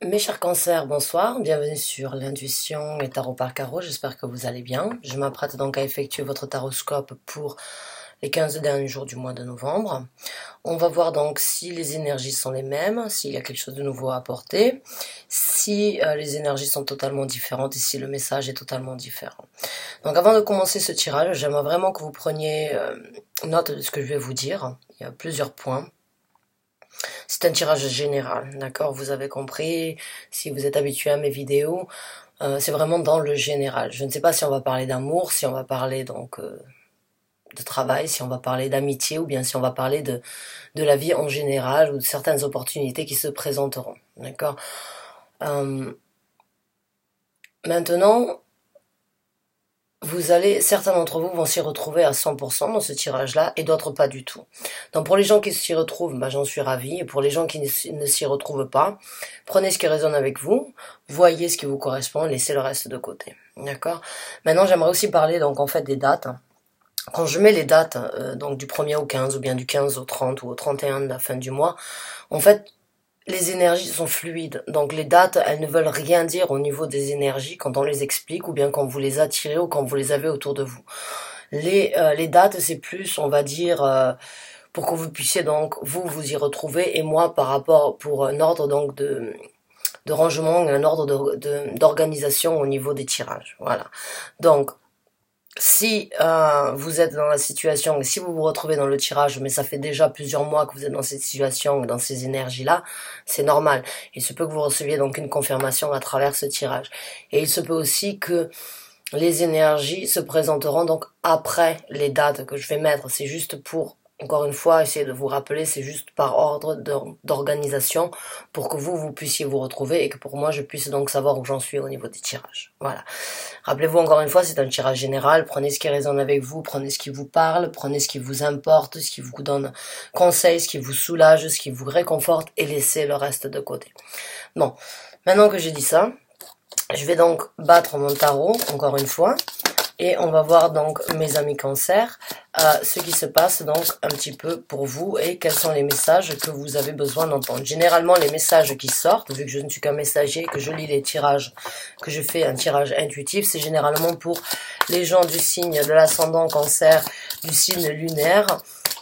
Mes chers cancers, bonsoir, bienvenue sur l'intuition et tarot par carreau, j'espère que vous allez bien. Je m'apprête donc à effectuer votre taroscope pour les 15 derniers jours du mois de novembre. On va voir donc si les énergies sont les mêmes, s'il y a quelque chose de nouveau à apporter, si les énergies sont totalement différentes et si le message est totalement différent. Donc avant de commencer ce tirage, j'aimerais vraiment que vous preniez note de ce que je vais vous dire. Il y a plusieurs points. C'est un tirage général, d'accord? Vous avez compris, si vous êtes habitué à mes vidéos, c'est vraiment dans le général. Je ne sais pas si on va parler d'amour, si on va parler donc de travail, si on va parler d'amitié ou bien si on va parler de la vie en général ou de certaines opportunités qui se présenteront, d'accord? Maintenant, certains d'entre vous vont s'y retrouver à 100% dans ce tirage-là et d'autres pas du tout. Donc pour les gens qui s'y retrouvent, j'en suis ravie. Et pour les gens qui ne s'y retrouvent pas, prenez ce qui résonne avec vous, voyez ce qui vous correspond, laissez le reste de côté. D'accord? Maintenant, j'aimerais aussi parler donc en fait des dates. Quand je mets les dates donc du 1er au 15 ou bien du 15 au 30 ou au 31 de la fin du mois, en fait, les énergies sont fluides, donc les dates, elles ne veulent rien dire au niveau des énergies quand on les explique ou bien quand vous les attirez ou quand vous les avez autour de vous. Les dates, c'est plus, on va dire, pour que vous puissiez donc vous y retrouver et moi par rapport pour un ordre donc de rangement, un ordre d'organisation au niveau des tirages. Voilà. Donc si vous êtes dans la situation, et si vous vous retrouvez dans le tirage, mais ça fait déjà plusieurs mois que vous êtes dans cette situation, dans ces énergies-là, c'est normal. Il se peut que vous receviez donc une confirmation à travers ce tirage. Et il se peut aussi que les énergies se présenteront donc après les dates que je vais mettre. C'est juste pour, encore une fois, essayer de vous rappeler, c'est juste par ordre d'organisation pour que vous puissiez vous retrouver et que pour moi je puisse donc savoir où j'en suis au niveau des tirages. Voilà. Rappelez-vous encore une fois, c'est un tirage général, prenez ce qui résonne avec vous, prenez ce qui vous parle, prenez ce qui vous importe, ce qui vous donne conseil, ce qui vous soulage, ce qui vous réconforte et laissez le reste de côté. Bon, maintenant que j'ai dit ça, je vais donc battre mon tarot, encore une fois, et on va voir donc, mes amis cancer, ce qui se passe donc un petit peu pour vous et quels sont les messages que vous avez besoin d'entendre. Généralement, les messages qui sortent, vu que je ne suis qu'un messager, que je lis les tirages, que je fais un tirage intuitif, c'est généralement pour les gens du signe de l'ascendant cancer, du signe lunaire,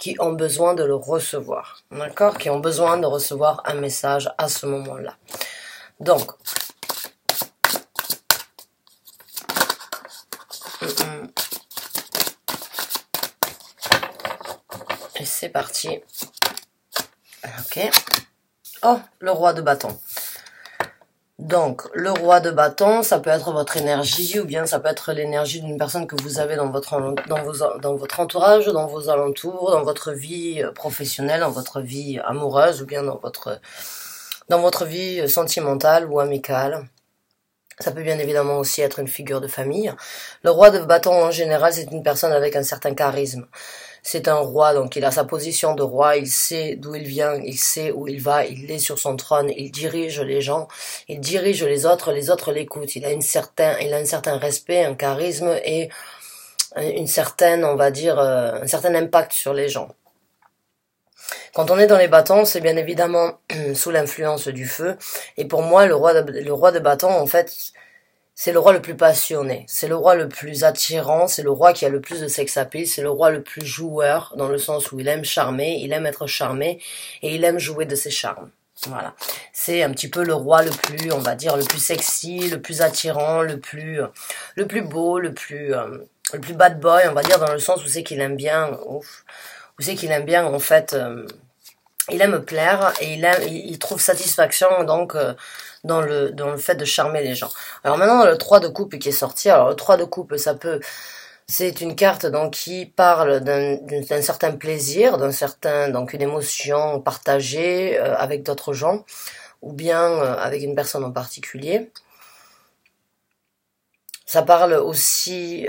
qui ont besoin de le recevoir, d'accord? Qui ont besoin de recevoir un message à ce moment-là. Donc, et c'est parti. Ok. Oh, le roi de bâton. Donc, le roi de bâton, ça peut être votre énergie ou bien ça peut être l'énergie d'une personne que vous avez dans votre entourage, dans vos alentours, dans votre vie professionnelle, dans votre vie amoureuse ou bien dans votre vie sentimentale ou amicale. Ça peut bien évidemment aussi être une figure de famille. Le roi de bâton en général, c'est une personne avec un certain charisme. C'est un roi, donc il a sa position de roi, il sait d'où il vient, il sait où il va, il est sur son trône, il dirige les gens, il dirige les autres l'écoutent. Il a un certain respect, un charisme et une certaine, on va dire, un certain impact sur les gens. Quand on est dans les bâtons, c'est bien évidemment sous l'influence du feu. Et pour moi, le roi de bâton, en fait, c'est le roi le plus passionné, c'est le roi le plus attirant, c'est le roi qui a le plus de sex appeal, c'est le roi le plus joueur, dans le sens où il aime charmer, il aime être charmé, et il aime jouer de ses charmes. Voilà. C'est un petit peu le roi le plus, on va dire, le plus sexy, le plus attirant, le plus beau, le plus bad boy, on va dire, dans le sens où c'est qu'il aime bien, en fait, il aime plaire et il trouve satisfaction donc dans le fait de charmer les gens. Alors maintenant le 3 de coupe qui est sorti. Alors le 3 de coupe, c'est une carte donc qui parle d'un certain plaisir, donc une émotion partagée avec d'autres gens ou bien avec une personne en particulier. Ça parle aussi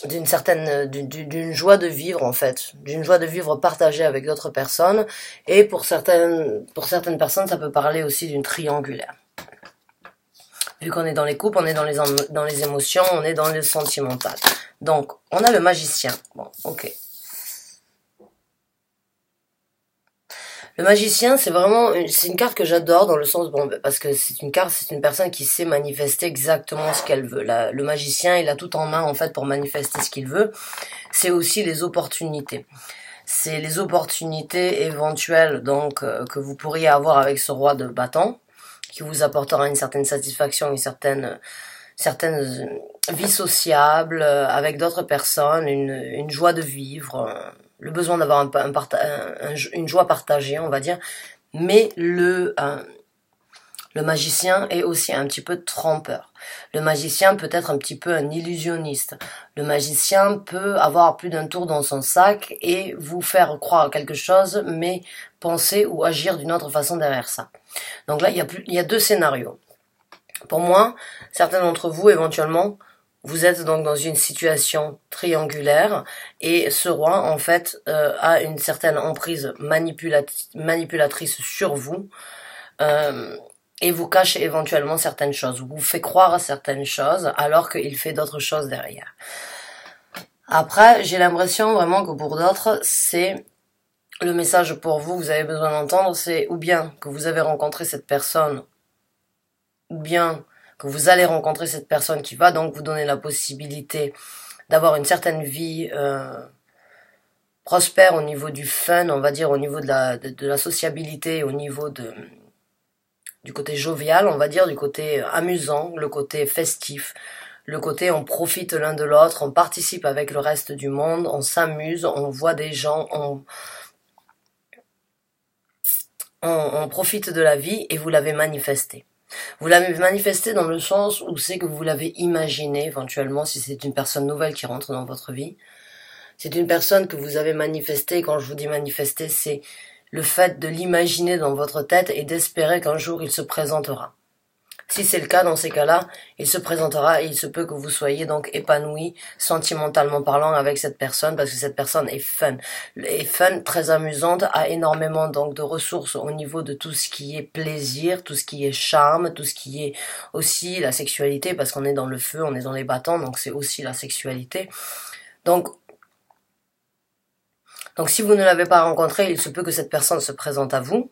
d'une joie de vivre en fait, d'une joie de vivre partagée avec d'autres personnes, et pour certaines personnes ça peut parler aussi d'une triangulaire. Vu qu'on est dans les couples, on est dans les émotions, on est dans le sentimental. Donc on a le magicien. Bon, ok. Le magicien, c'est vraiment, c'est une carte que j'adore dans le sens, bon, parce que c'est une carte, c'est une personne qui sait manifester exactement ce qu'elle veut. Le magicien, il a tout en main, en fait, pour manifester ce qu'il veut. C'est aussi les opportunités. C'est les opportunités éventuelles, donc, que vous pourriez avoir avec ce roi de bâton, qui vous apportera une certaine satisfaction, certaines vies sociables, avec d'autres personnes, une joie de vivre, le besoin d'avoir une joie partagée, on va dire. Mais le magicien est aussi un petit peu trompeur. Le magicien peut être un petit peu un illusionniste. Le magicien peut avoir plus d'un tour dans son sac et vous faire croire à quelque chose, mais penser ou agir d'une autre façon derrière ça. Donc là, il y a deux scénarios. Pour moi, certains d'entre vous, éventuellement, vous êtes donc dans une situation triangulaire et ce roi, en fait, a une certaine emprise manipulatrice sur vous et vous cache éventuellement certaines choses, vous fait croire à certaines choses alors qu'il fait d'autres choses derrière. Après, j'ai l'impression vraiment que pour d'autres, c'est le message pour vous, vous avez besoin d'entendre, c'est ou bien que vous avez rencontré cette personne, ou bien que vous allez rencontrer cette personne qui va donc vous donner la possibilité d'avoir une certaine vie prospère au niveau du fun, on va dire au niveau de la sociabilité, au niveau du côté jovial, on va dire, du côté amusant, le côté festif, le côté on profite l'un de l'autre, on participe avec le reste du monde, on s'amuse, on voit des gens, on profite de la vie et vous l'avez manifesté. Vous l'avez manifesté dans le sens où c'est que vous l'avez imaginé éventuellement si c'est une personne nouvelle qui rentre dans votre vie. C'est une personne que vous avez manifestée. Quand je vous dis manifester, c'est le fait de l'imaginer dans votre tête et d'espérer qu'un jour il se présentera. Si c'est le cas, dans ces cas-là, il se présentera et il se peut que vous soyez donc épanoui, sentimentalement parlant, avec cette personne, parce que cette personne est fun. Est fun, très amusante, a énormément donc de ressources au niveau de tout ce qui est plaisir, tout ce qui est charme, tout ce qui est aussi la sexualité, parce qu'on est dans le feu, on est dans les bâtons, donc c'est aussi la sexualité. Donc si vous ne l'avez pas rencontré, il se peut que cette personne se présente à vous,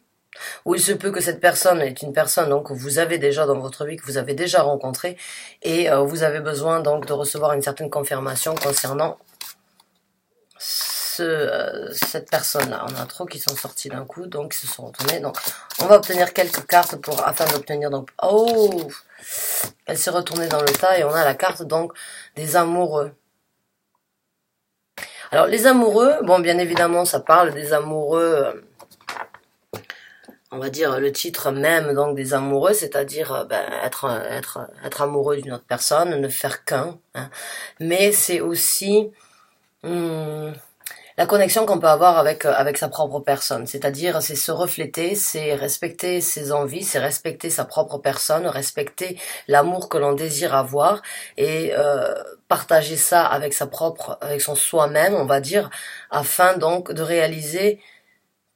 ou il se peut que cette personne est une personne donc que vous avez déjà dans votre vie, que vous avez déjà rencontrée, et vous avez besoin donc de recevoir une certaine confirmation concernant cette personne-là. On a trop qui sont sortis d'un coup, donc ils se sont retournés. Donc on va obtenir quelques cartes afin d'obtenir donc elle s'est retournée dans le tas et on a la carte donc des amoureux. Alors les amoureux, bon bien évidemment ça parle des amoureux. On va dire le titre même donc des amoureux, c'est-à-dire être amoureux d'une autre personne, ne faire qu'un. Hein. Mais c'est aussi la connexion qu'on peut avoir avec sa propre personne, c'est-à-dire c'est se refléter, c'est respecter ses envies, c'est respecter sa propre personne, respecter l'amour que l'on désire avoir et partager ça avec son soi-même, on va dire, afin donc de réaliser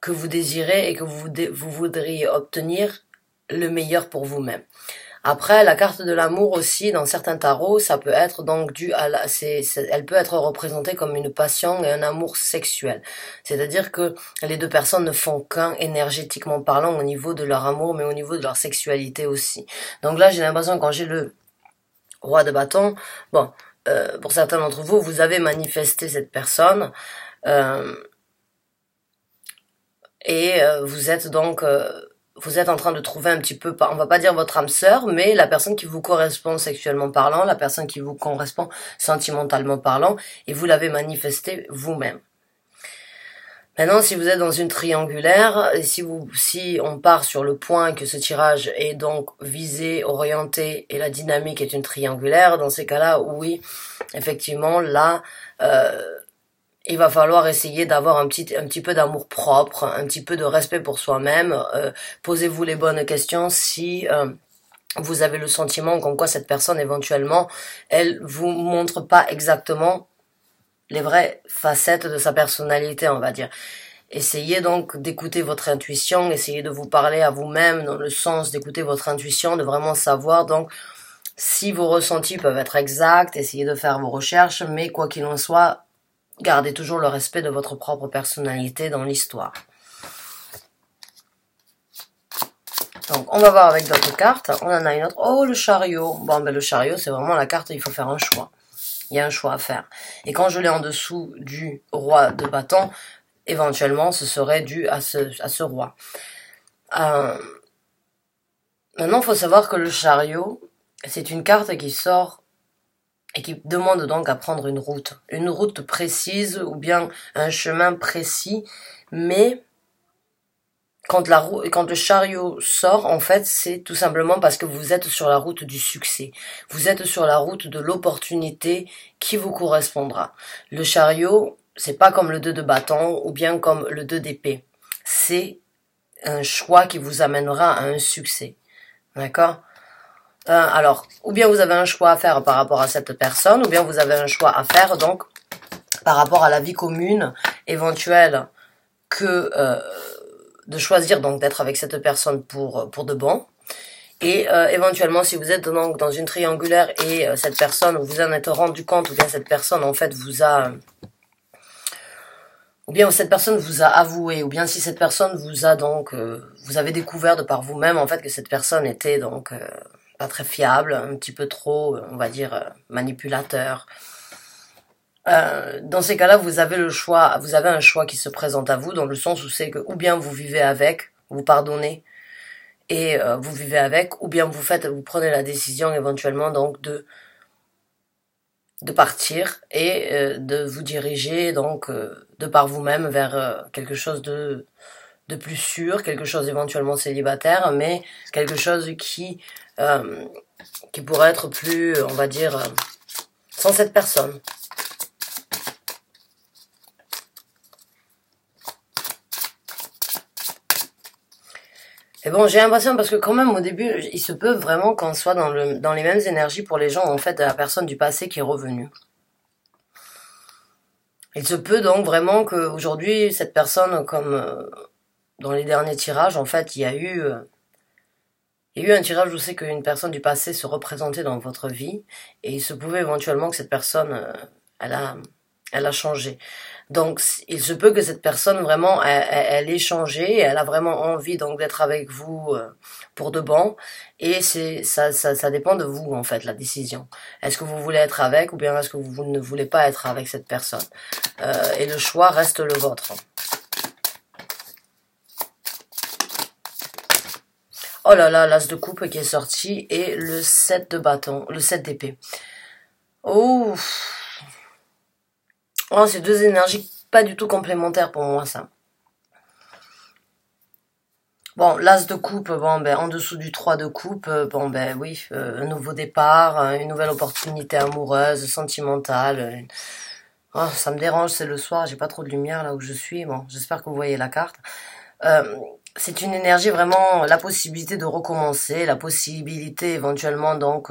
que vous désirez et que vous voudriez obtenir le meilleur pour vous-même. Après, la carte de l'amour aussi, dans certains tarots, ça peut être donc dû à elle peut être représentée comme une passion et un amour sexuel. C'est-à-dire que les deux personnes ne font qu'un énergétiquement parlant au niveau de leur amour, mais au niveau de leur sexualité aussi. Donc là, j'ai l'impression quand j'ai le roi de bâton, bon, pour certains d'entre vous, vous avez manifesté cette personne, et vous êtes donc vous êtes en train de trouver un petit peu, on va pas dire votre âme sœur, mais la personne qui vous correspond sexuellement parlant, la personne qui vous correspond sentimentalement parlant, et vous l'avez manifesté vous-même. Maintenant, si vous êtes dans une triangulaire, si on part sur le point que ce tirage est donc visé, orienté, et la dynamique est une triangulaire, dans ces cas-là, oui, effectivement, là, il va falloir essayer d'avoir un petit peu d'amour propre, un petit peu de respect pour soi-même. Posez-vous les bonnes questions si vous avez le sentiment comme quoi cette personne éventuellement, elle vous montre pas exactement les vraies facettes de sa personnalité, on va dire. Essayez donc d'écouter votre intuition, essayez de vous parler à vous-même dans le sens d'écouter votre intuition, de vraiment savoir donc si vos ressentis peuvent être exacts, essayez de faire vos recherches, mais quoi qu'il en soit, gardez toujours le respect de votre propre personnalité dans l'histoire. Donc, on va voir avec d'autres cartes. On en a une autre. Oh, le chariot. Bon, ben, le chariot, c'est vraiment la carte, il faut faire un choix. Il y a un choix à faire. Et quand je l'ai en dessous du roi de bâton, éventuellement, ce serait dû à ce roi. Maintenant, il faut savoir que le chariot, c'est une carte qui sort et qui demande donc à prendre une route précise ou bien un chemin précis, mais quand le chariot sort, en fait, c'est tout simplement parce que vous êtes sur la route du succès. Vous êtes sur la route de l'opportunité qui vous correspondra. Le chariot, c'est pas comme le 2 de bâton ou bien comme le 2 d'épée. C'est un choix qui vous amènera à un succès. D'accord? Alors, ou bien vous avez un choix à faire par rapport à cette personne, ou bien vous avez un choix à faire, donc, par rapport à la vie commune éventuelle que... de choisir donc d'être avec cette personne pour de bon, et éventuellement si vous êtes donc dans une triangulaire et cette personne, vous en êtes rendu compte, ou bien cette personne en fait vous a, ou bien cette personne vous a avoué, ou bien si cette personne vous a donc, vous avez découvert de par vous-même en fait que cette personne était donc pas très fiable, un petit peu trop, on va dire manipulateur. Dans ces cas-là, vous avez le choix, vous avez un choix qui se présente à vous, dans le sens où c'est que, ou bien vous vivez avec, vous pardonnez, et vous vivez avec, ou bien vous prenez la décision éventuellement donc de partir et de vous diriger donc de par vous-même vers quelque chose de plus sûr, quelque chose éventuellement célibataire, mais quelque chose qui pourrait être plus, on va dire, sans cette personne. Et bon, j'ai l'impression, parce que quand même, au début, il se peut vraiment qu'on soit dans les mêmes énergies pour les gens, en fait, de la personne du passé qui est revenue. Il se peut donc vraiment qu'aujourd'hui, cette personne, comme dans les derniers tirages, en fait, il y a eu un tirage où c'est qu'une personne du passé se représentait dans votre vie, et il se pouvait éventuellement que cette personne, elle a changé. Donc, il se peut que cette personne vraiment, elle ait changé, elle a vraiment envie donc d'être avec vous pour de bon, et ça dépend de vous en fait la décision. Est-ce que vous voulez être avec, ou bien est-ce que vous ne voulez pas être avec cette personne, et le choix reste le vôtre. Oh là là, l'as de coupe qui est sorti et le 7 de bâton, le 7 d'épée. Oh. Oh, c'est deux énergies pas du tout complémentaires pour moi, ça. Bon, l'as de coupe, bon, ben, en dessous du 3 de coupe, bon, ben, oui, un nouveau départ, une nouvelle opportunité amoureuse, sentimentale. Oh, ça me dérange, c'est le soir, j'ai pas trop de lumière là où je suis. Bon, j'espère que vous voyez la carte. C'est une énergie vraiment, la possibilité de recommencer, la possibilité éventuellement donc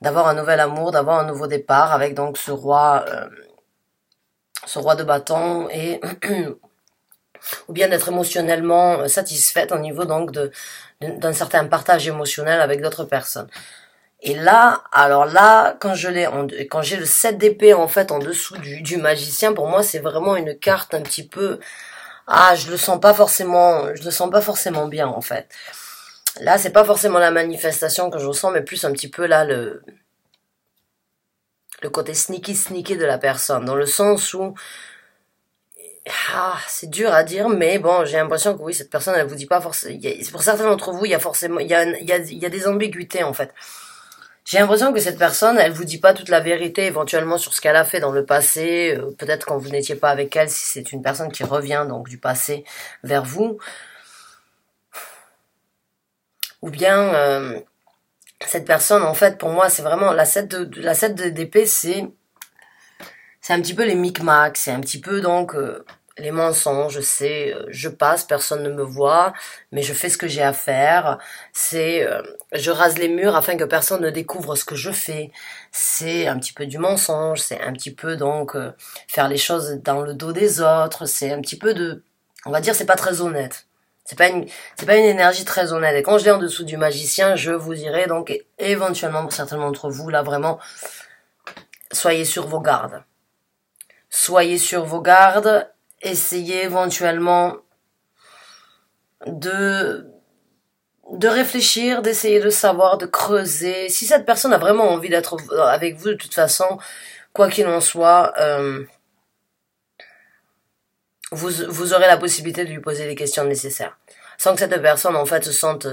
d'avoir un nouvel amour, d'avoir un nouveau départ avec donc ce roi de bâton, et ou bien d'être émotionnellement satisfaite au niveau donc d'un certain partage émotionnel avec d'autres personnes. Et là, alors là, quand j'ai le 7 d'épée en fait en dessous du magicien, pour moi c'est vraiment une carte un petit peu, je le sens pas forcément bien en fait. Là, c'est pas forcément la manifestation que je ressens, mais plus un petit peu là le côté sneaky de la personne, dans le sens où c'est dur à dire, mais bon, j'ai l'impression que oui, cette personne, elle vous dit pas forcément. Pour certains d'entre vous, il y a forcément, il y a des ambiguïtés en fait. J'ai l'impression que cette personne, elle vous dit pas toute la vérité, éventuellement sur ce qu'elle a fait dans le passé. Peut-être quand vous n'étiez pas avec elle, si c'est une personne qui revient donc du passé vers vous, ou bien cette personne, en fait, pour moi, c'est vraiment la 7 d'épée, c'est un petit peu les micmacs, c'est un petit peu donc les mensonges, c'est je passe, personne ne me voit, mais je fais ce que j'ai à faire, c'est je rase les murs afin que personne ne découvre ce que je fais, c'est un petit peu du mensonge, c'est un petit peu donc faire les choses dans le dos des autres, c'est un petit peu de, on va dire, c'est pas très honnête. C'est pas une énergie très honnête. Et quand je l'ai en dessous du magicien, je vous dirais donc éventuellement pour certains d'entre vous, là vraiment, soyez sur vos gardes. Soyez sur vos gardes, essayez éventuellement de de réfléchir, d'essayer de savoir, de creuser. Si cette personne a vraiment envie d'être avec vous, de toute façon, quoi qu'il en soit, vous aurez la possibilité de lui poser les questions nécessaires. Sans que cette personne, en fait, se sente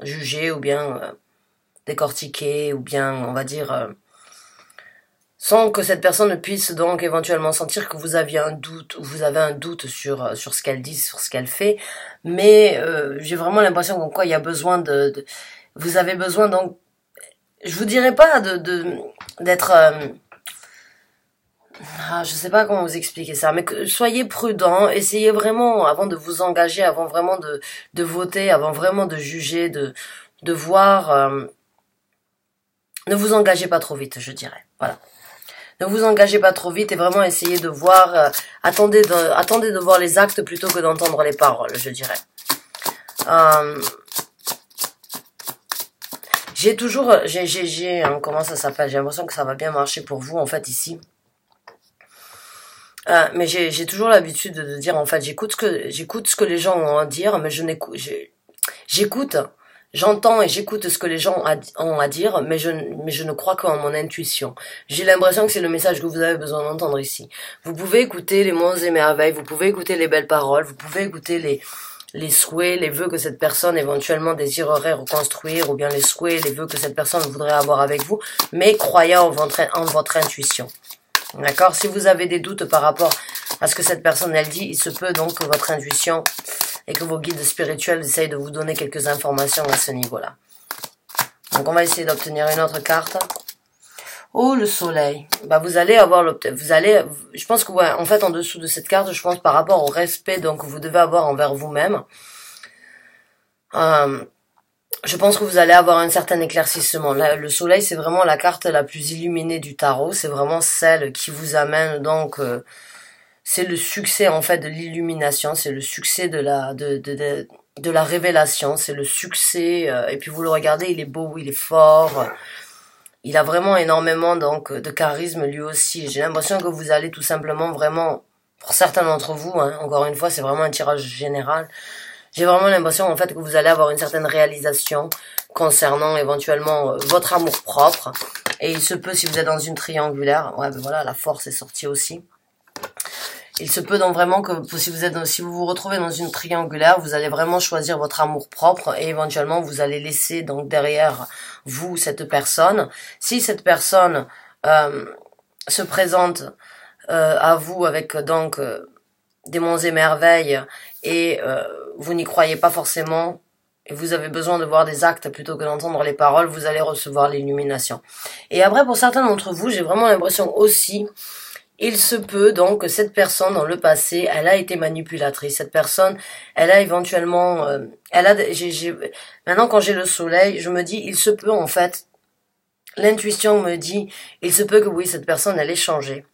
jugée ou bien décortiquée ou bien, on va dire... sans que cette personne ne puisse donc éventuellement sentir que vous aviez un doute ou vous avez un doute sur ce qu'elle dit, sur ce qu'elle fait. Mais j'ai vraiment l'impression qu'en quoi il y a besoin vous avez besoin donc, je vous dirais pas d'être je sais pas comment vous expliquer ça, mais que soyez prudent, essayez vraiment avant de vous engager, avant vraiment de voter, avant vraiment de juger, de voir, ne vous engagez pas trop vite, je dirais. Voilà. Ne vous engagez pas trop vite et vraiment essayez de voir, attendez de voir les actes plutôt que d'entendre les paroles, je dirais. Comment ça s'appelle, j'ai l'impression que ça va bien marcher pour vous, en fait, ici. Mais j'ai toujours l'habitude de dire, en fait, j'écoute ce que les gens ont à dire, mais j'écoute, j'entends et j'écoute ce que les gens ont à dire, mais je ne crois qu'en mon intuition. J'ai l'impression que c'est le message que vous avez besoin d'entendre ici. Vous pouvez écouter les monts et merveilles, vous pouvez écouter les belles paroles, vous pouvez écouter les souhaits, les vœux que cette personne éventuellement désirerait reconstruire, ou bien les souhaits, les vœux que cette personne voudrait avoir avec vous, mais croyez en votre intuition. D'accord? Si vous avez des doutes par rapport à ce que cette personne elle dit, il se peut donc que votre intuition et que vos guides spirituels essayent de vous donner quelques informations à ce niveau-là. Donc on va essayer d'obtenir une autre carte. Oh, le soleil. Bah vous allez avoir je pense que ouais, en fait en dessous de cette carte, je pense par rapport au respect donc que vous devez avoir envers vous-même. Je pense que vous allez avoir un certain éclaircissement. Là, le soleil, c'est vraiment la carte la plus illuminée du tarot. C'est vraiment celle qui vous amène donc... c'est le succès en fait de l'illumination. C'est le succès de la révélation. C'est le succès... et puis vous le regardez, il est beau, il est fort. Il a vraiment énormément donc de charisme lui aussi. J'ai l'impression que vous allez tout simplement vraiment... Pour certains d'entre vous, hein, encore une fois, c'est vraiment un tirage général... J'ai vraiment l'impression en fait que vous allez avoir une certaine réalisation concernant éventuellement votre amour propre. Et il se peut, si vous êtes dans une triangulaire, ouais ben voilà, la force est sortie aussi. Il se peut donc vraiment que si vous vous retrouvez dans une triangulaire, vous allez vraiment choisir votre amour propre et éventuellement vous allez laisser donc derrière vous cette personne. Si cette personne se présente à vous avec donc des monts et merveilles et vous n'y croyez pas forcément et vous avez besoin de voir des actes plutôt que d'entendre les paroles, vous allez recevoir l'illumination. Et après, pour certains d'entre vous, j'ai vraiment l'impression aussi, il se peut donc que cette personne dans le passé, elle a été manipulatrice. Cette personne, elle a éventuellement, maintenant quand j'ai le soleil, je me dis, il se peut en fait, l'intuition me dit, il se peut que oui, cette personne, elle ait changé.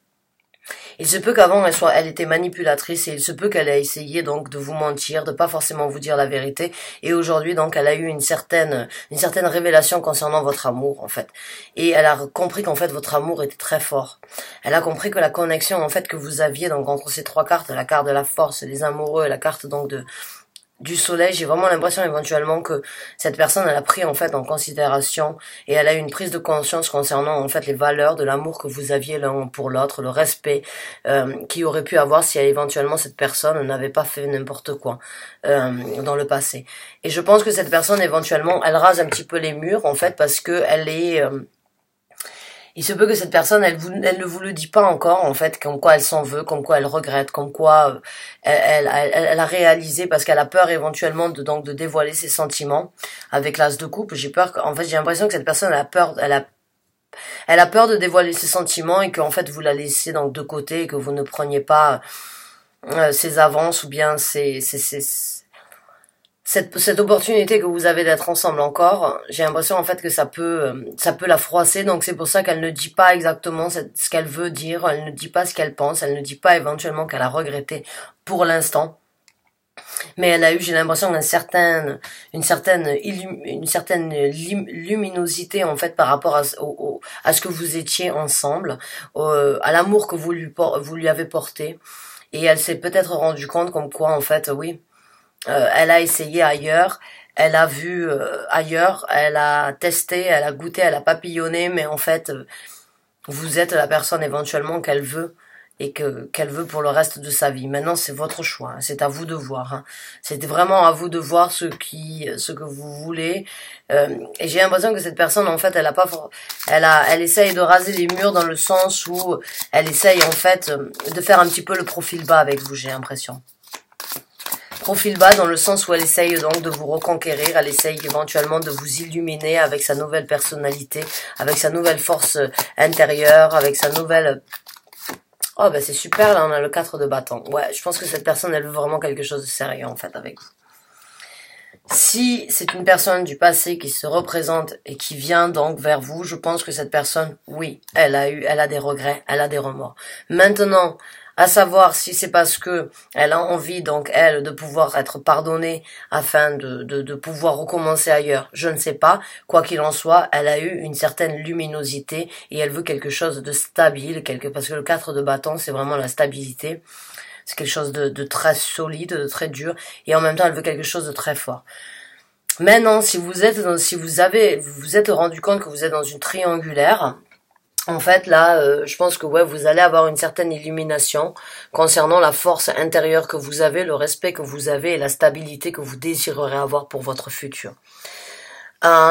Il se peut qu'avant elle était manipulatrice et il se peut qu'elle ait essayé donc de vous mentir, de pas forcément vous dire la vérité et aujourd'hui donc elle a eu une certaine révélation concernant votre amour en fait et elle a compris qu'en fait votre amour était très fort. Elle a compris que la connexion en fait que vous aviez donc entre ces trois cartes, la carte de la force, les amoureux et la carte donc du soleil, j'ai vraiment l'impression éventuellement que cette personne elle a pris en fait en considération et elle a eu une prise de conscience concernant en fait les valeurs de l'amour que vous aviez l'un pour l'autre, le respect qu'il aurait pu avoir si éventuellement cette personne n'avait pas fait n'importe quoi dans le passé. Et je pense que cette personne éventuellement elle rase un petit peu les murs en fait parce que elle est il se peut que cette personne, elle ne vous le dit pas encore, en fait, comme quoi elle s'en veut, comme quoi elle regrette, comme quoi elle a réalisé parce qu'elle a peur éventuellement de dévoiler ses sentiments avec l'as de coupe. J'ai l'impression que cette personne elle a peur de dévoiler ses sentiments et qu'en fait vous la laissez donc de côté et que vous ne preniez pas ses avances ou bien cette opportunité que vous avez d'être ensemble encore, j'ai l'impression en fait que ça peut la froisser, donc c'est pour ça qu'elle ne dit pas exactement ce qu'elle veut dire, elle ne dit pas ce qu'elle pense, elle ne dit pas éventuellement qu'elle a regretté pour l'instant. Mais elle a eu, j'ai l'impression, une certaine luminosité en fait par rapport à ce que vous étiez ensemble, à l'amour que vous lui avez porté, et elle s'est peut-être rendue compte comme quoi en fait, oui, Elle a essayé ailleurs, elle a vu ailleurs, elle a testé, elle a goûté, elle a papillonné, mais en fait, vous êtes la personne éventuellement qu'elle veut et qu'elle veut pour le reste de sa vie. Maintenant, c'est votre choix, hein, c'est à vous de voir. Hein. C'est vraiment à vous de voir ce que vous voulez. Et j'ai l'impression que cette personne, en fait, elle essaye de raser les murs dans le sens où elle essaye en fait de faire un petit peu le profil bas avec vous. J'ai l'impression. Profil bas dans le sens où elle essaye donc de vous reconquérir, elle essaye éventuellement de vous illuminer avec sa nouvelle personnalité, avec sa nouvelle force intérieure, avec sa nouvelle... Oh ben c'est super, là on a le 4 de bâton. Ouais, je pense que cette personne elle veut vraiment quelque chose de sérieux en fait avec vous. Si c'est une personne du passé qui se représente et qui vient donc vers vous, je pense que cette personne, oui, elle a des regrets, elle a des remords. Maintenant, à savoir si c'est parce que elle a envie, donc elle, de pouvoir être pardonnée afin de pouvoir recommencer ailleurs, je ne sais pas. Quoi qu'il en soit, elle a eu une certaine luminosité et elle veut quelque chose de stable, parce que le 4 de bâton, c'est vraiment la stabilité. C'est quelque chose de très solide, de très dur, et en même temps, elle veut quelque chose de très fort. Maintenant, si vous êtes rendu compte que vous êtes dans une triangulaire, en fait, là, je pense que ouais, vous allez avoir une certaine illumination concernant la force intérieure que vous avez, le respect que vous avez et la stabilité que vous désirerez avoir pour votre futur.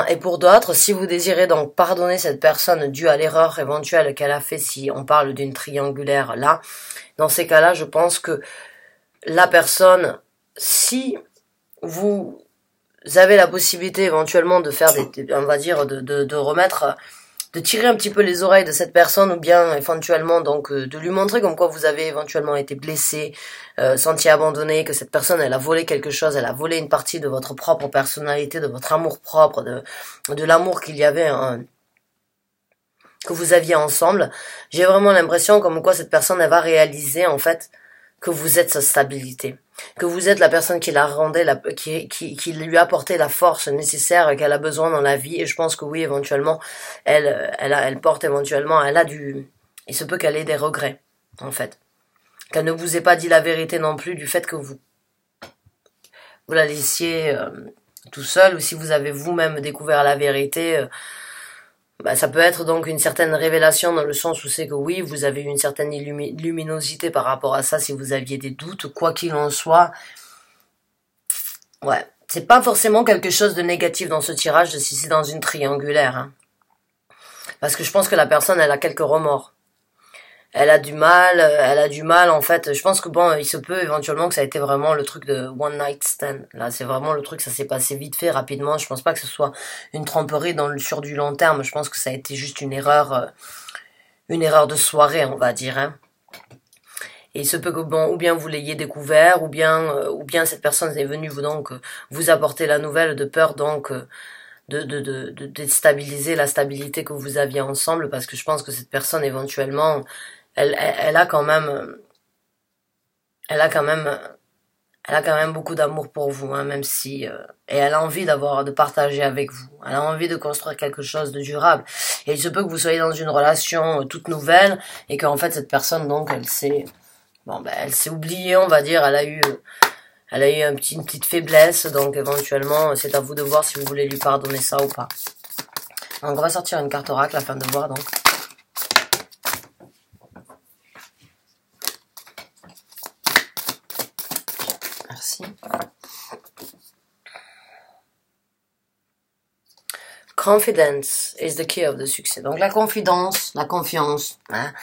Et pour d'autres, si vous désirez donc pardonner cette personne due à l'erreur éventuelle qu'elle a fait, si on parle d'une triangulaire là, dans ces cas-là, je pense que la personne, si vous avez la possibilité éventuellement de faire on va dire, de remettre, de tirer un petit peu les oreilles de cette personne ou bien éventuellement donc de lui montrer comme quoi vous avez éventuellement été blessé, senti abandonné, que cette personne elle a volé quelque chose, elle a volé une partie de votre propre personnalité, de votre amour propre, de l'amour qu'il y avait que vous aviez ensemble. J'ai vraiment l'impression comme quoi cette personne elle va réaliser en fait que vous êtes sa stabilité, que vous êtes la personne qui la rendait, qui lui apportait la force nécessaire qu'elle a besoin dans la vie. Et je pense que oui, éventuellement, elle porte éventuellement, il se peut qu'elle ait des regrets, en fait, qu'elle ne vous ait pas dit la vérité non plus du fait que vous la laissiez tout seul, ou si vous avez vous-même découvert la vérité. Ça peut être donc une certaine révélation dans le sens où c'est que oui, vous avez une certaine luminosité par rapport à ça si vous aviez des doutes, quoi qu'il en soit. Ouais, c'est pas forcément quelque chose de négatif dans ce tirage si c'est dans une triangulaire. Hein. Parce que je pense que la personne, elle a quelques remords. Elle a du mal en fait. Je pense que bon, il se peut éventuellement que ça a été vraiment le truc de one night stand. Là, c'est vraiment le truc, ça s'est passé vite fait, rapidement. Je pense pas que ce soit une tromperie sur du long terme. Je pense que ça a été juste une erreur de soirée, on va dire. Hein. Et il se peut que bon, ou bien vous l'ayez découvert, ou bien cette personne est venue vous apporter la nouvelle de peur donc de déstabiliser la stabilité que vous aviez ensemble, parce que je pense que cette personne éventuellement elle a quand même beaucoup d'amour pour vous, hein, même si et elle a envie de partager avec vous. Elle a envie de construire quelque chose de durable. Et il se peut que vous soyez dans une relation toute nouvelle et qu'en fait cette personne donc elle s'est oubliée, on va dire. Elle a eu une petite faiblesse, donc éventuellement c'est à vous de voir si vous voulez lui pardonner ça ou pas. Donc on va sortir une carte oracle afin de voir donc. Merci. Confidence is the key of the success. Donc la confidence, la confiance, hein,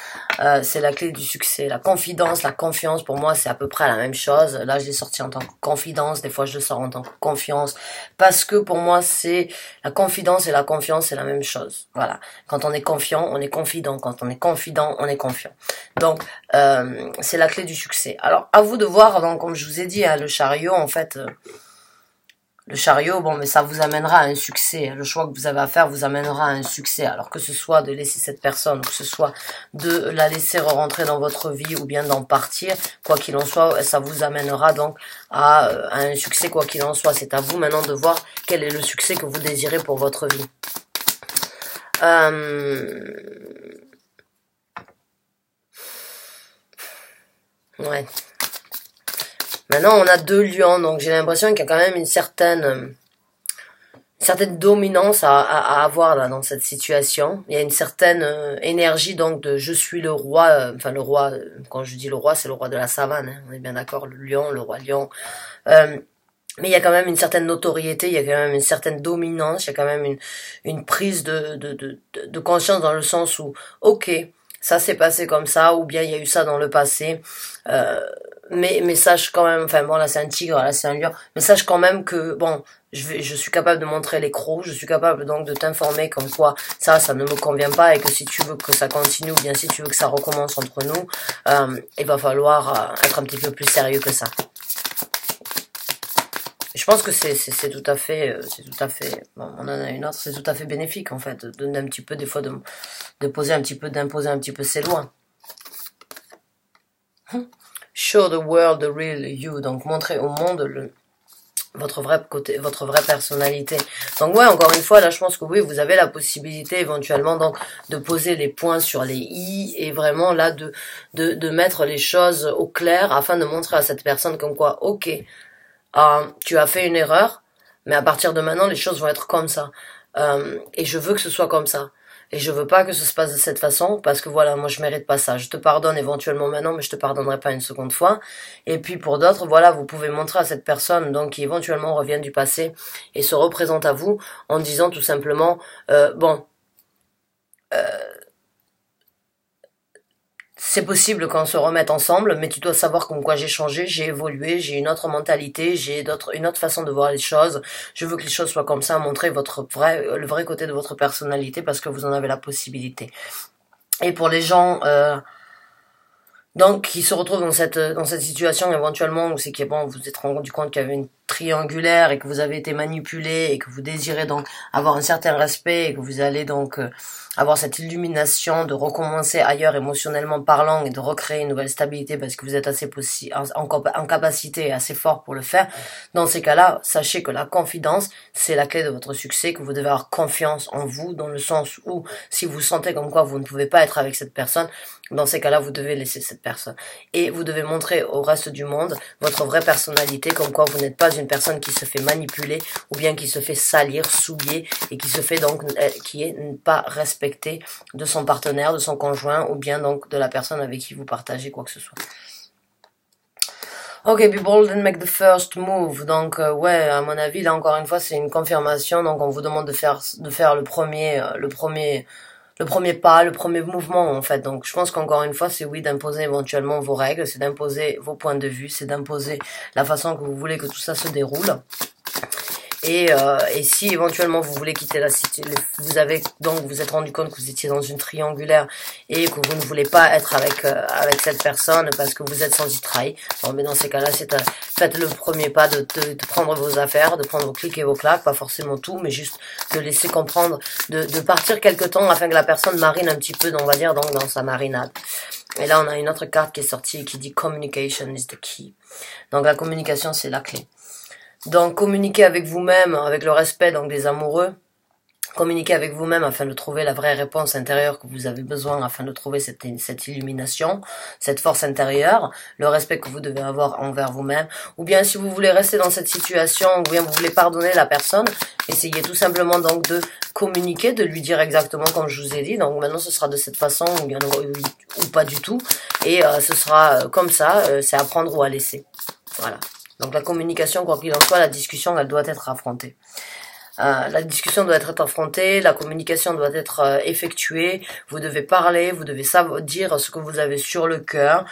c'est la clé du succès. La confidence, la confiance, pour moi, c'est à peu près la même chose. Là, je l'ai sorti en tant que confidence. Des fois, je le sors en tant que confiance. Parce que pour moi, c'est la confidence et la confiance, c'est la même chose. Voilà. Quand on est confiant, on est confident. Quand on est confident, on est confiant. Donc, c'est la clé du succès. Alors, à vous de voir, donc, comme je vous ai dit, hein, le chariot, en fait... le chariot, bon, mais ça vous amènera à un succès. Le choix que vous avez à faire vous amènera à un succès. Alors que ce soit de laisser cette personne, ou que ce soit de la laisser rentrer dans votre vie, ou bien d'en partir, quoi qu'il en soit, ça vous amènera donc à un succès, quoi qu'il en soit. C'est à vous maintenant de voir quel est le succès que vous désirez pour votre vie. Ouais. Maintenant, on a 2 lions, donc j'ai l'impression qu'il y a quand même une certaine dominance à avoir là dans cette situation. Il y a une certaine énergie donc de je suis le roi, enfin le roi, quand je dis le roi, c'est le roi de la savane, hein, on est bien d'accord, le lion, le roi lion. Mais il y a quand même une certaine notoriété, il y a quand même une certaine dominance, il y a quand même une prise de conscience dans le sens où, ok, ça s'est passé comme ça, ou bien il y a eu ça dans le passé, mais sache quand même, enfin bon là c'est un tigre, là c'est un lion, mais sache quand même que, bon, je suis capable de montrer les crocs, je suis capable donc de t'informer comme quoi ça ne me convient pas et que si tu veux que ça continue ou bien si tu veux que ça recommence entre nous, il va falloir être un petit peu plus sérieux que ça. Je pense que c'est tout à fait, bon, on en a une autre, c'est tout à fait bénéfique en fait, d'un petit peu des fois de poser un petit peu, d'imposer un petit peu ses lois. Show the world the real you, donc montrer au monde votre vrai côté, votre vraie personnalité. Donc ouais, encore une fois, là je pense que oui, vous avez la possibilité éventuellement donc de poser les points sur les i et vraiment là de mettre les choses au clair afin de montrer à cette personne comme quoi, ok, tu as fait une erreur, mais à partir de maintenant, les choses vont être comme ça. Et je veux que ce soit comme ça. Et je veux pas que ça se passe de cette façon, parce que voilà, moi je mérite pas ça. Je te pardonne éventuellement maintenant, mais je te pardonnerai pas une seconde fois. Et puis pour d'autres, voilà, vous pouvez montrer à cette personne, donc qui éventuellement revient du passé, et se représente à vous, en disant tout simplement, bon, c'est possible qu'on se remette ensemble, mais tu dois savoir comme quoi j'ai changé, j'ai évolué, j'ai une autre mentalité, j'ai une autre façon de voir les choses. Je veux que les choses soient comme ça, montrer le vrai côté de votre personnalité parce que vous en avez la possibilité. Et pour les gens donc qui se retrouvent dans cette situation éventuellement où c'est que bon, vous vous êtes rendu compte qu'il y avait une triangulaire et que vous avez été manipulé et que vous désirez donc avoir un certain respect et que vous allez donc avoir cette illumination de recommencer ailleurs émotionnellement parlant et de recréer une nouvelle stabilité parce que vous êtes assez en capacité et assez fort pour le faire. Dans ces cas-là, sachez que la confidence, c'est la clé de votre succès, que vous devez avoir confiance en vous dans le sens où si vous sentez comme quoi vous ne pouvez pas être avec cette personne, dans ces cas-là, vous devez laisser cette personne. Et vous devez montrer au reste du monde votre vraie personnalité, comme quoi vous n'êtes pas une personne qui se fait manipuler ou bien qui se fait salir, souiller et qui se fait donc, qui est pas respectée de son partenaire, de son conjoint ou bien donc de la personne avec qui vous partagez quoi que ce soit. Ok, be bold and make the first move. Donc ouais, à mon avis, là encore une fois, c'est une confirmation. Donc on vous demande de faire le premier pas, le premier mouvement en fait. Donc je pense qu'encore une fois, c'est oui d'imposer éventuellement vos règles, c'est d'imposer vos points de vue, c'est d'imposer la façon que vous voulez que tout ça se déroule. Et si éventuellement vous voulez quitter la cité, vous êtes rendu compte que vous étiez dans une triangulaire et que vous ne voulez pas être avec cette personne parce que vous êtes senti trahi. Bon, mais dans ces cas-là, faites le premier pas de prendre vos affaires, de prendre vos clics et vos claques, pas forcément tout, mais juste de laisser comprendre, de partir quelque temps afin que la personne marine un petit peu, on va dire, dans sa marinade. Et là, on a une autre carte qui est sortie qui dit communication is the key. Donc la communication, c'est la clé. Donc communiquez avec vous-même, avec le respect donc des amoureux. Communiquez avec vous-même afin de trouver la vraie réponse intérieure que vous avez besoin, afin de trouver cette illumination, cette force intérieure, le respect que vous devez avoir envers vous-même. Ou bien si vous voulez rester dans cette situation, ou bien vous voulez pardonner la personne, essayez tout simplement donc de communiquer, de lui dire exactement comme je vous ai dit. Donc maintenant ce sera de cette façon ou pas du tout. Et ce sera comme ça, c'est à prendre ou à laisser. Voilà. Donc la communication, quoi qu'il en soit, la discussion, elle doit être affrontée. La discussion doit être affrontée, la communication doit être effectuée, vous devez parler, vous devez dire ce que vous avez sur le cœur.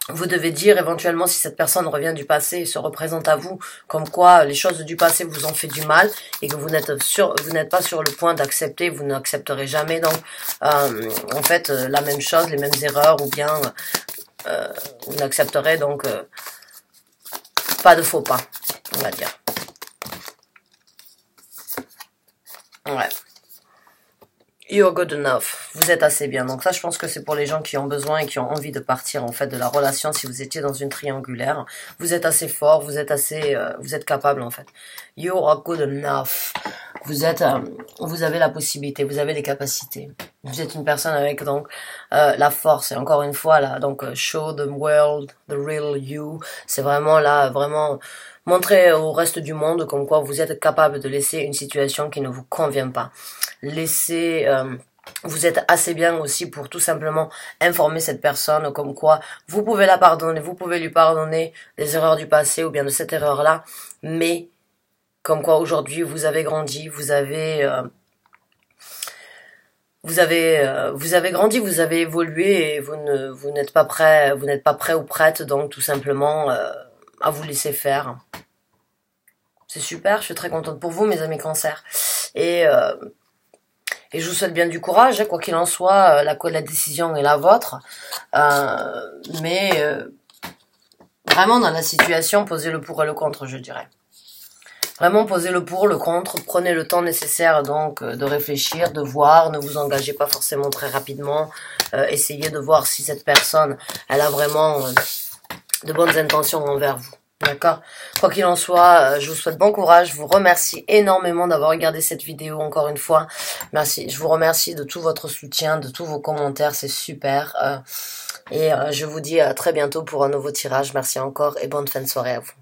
Vous devez dire éventuellement si cette personne revient du passé et se représente à vous, comme quoi les choses du passé vous ont fait du mal et que vous n'êtes pas sur le point d'accepter, vous n'accepterez jamais donc en fait la même chose, les mêmes erreurs ou bien vous n'accepterez donc pas de faux pas, on va dire. Ouais. You're good enough. Vous êtes assez bien. Donc ça, je pense que c'est pour les gens qui ont besoin et qui ont envie de partir, en fait, de la relation. Si vous étiez dans une triangulaire, vous êtes assez fort, vous êtes capable, en fait. You are good enough. Vous avez la possibilité, vous avez les capacités. Vous êtes une personne avec donc la force. Et encore une fois là, donc show the world the real you. C'est vraiment là, vraiment montrer au reste du monde comme quoi vous êtes capable de laisser une situation qui ne vous convient pas. Laissez vous êtes assez bien aussi pour tout simplement informer cette personne comme quoi vous pouvez la pardonner, vous pouvez lui pardonner les erreurs du passé ou bien de cette erreur-là, mais comme quoi aujourd'hui vous avez grandi, vous avez grandi, vous avez évolué et vous n'êtes pas prêt, ou prête, donc tout simplement à vous laisser faire. C'est super, je suis très contente pour vous, mes amis Cancer. Et je vous souhaite bien du courage, quoi qu'il en soit, la décision est la vôtre. Mais vraiment dans la situation, posez le pour et le contre, je dirais. Vraiment posez le pour, le contre, prenez le temps nécessaire donc de réfléchir, de voir, ne vous engagez pas forcément très rapidement, essayez de voir si cette personne, elle a vraiment de bonnes intentions envers vous. D'accord. Quoi qu'il en soit, je vous souhaite bon courage. Je vous remercie énormément d'avoir regardé cette vidéo encore une fois. Merci. Je vous remercie de tout votre soutien, de tous vos commentaires. C'est super. Et je vous dis à très bientôt pour un nouveau tirage. Merci encore et bonne fin de soirée à vous.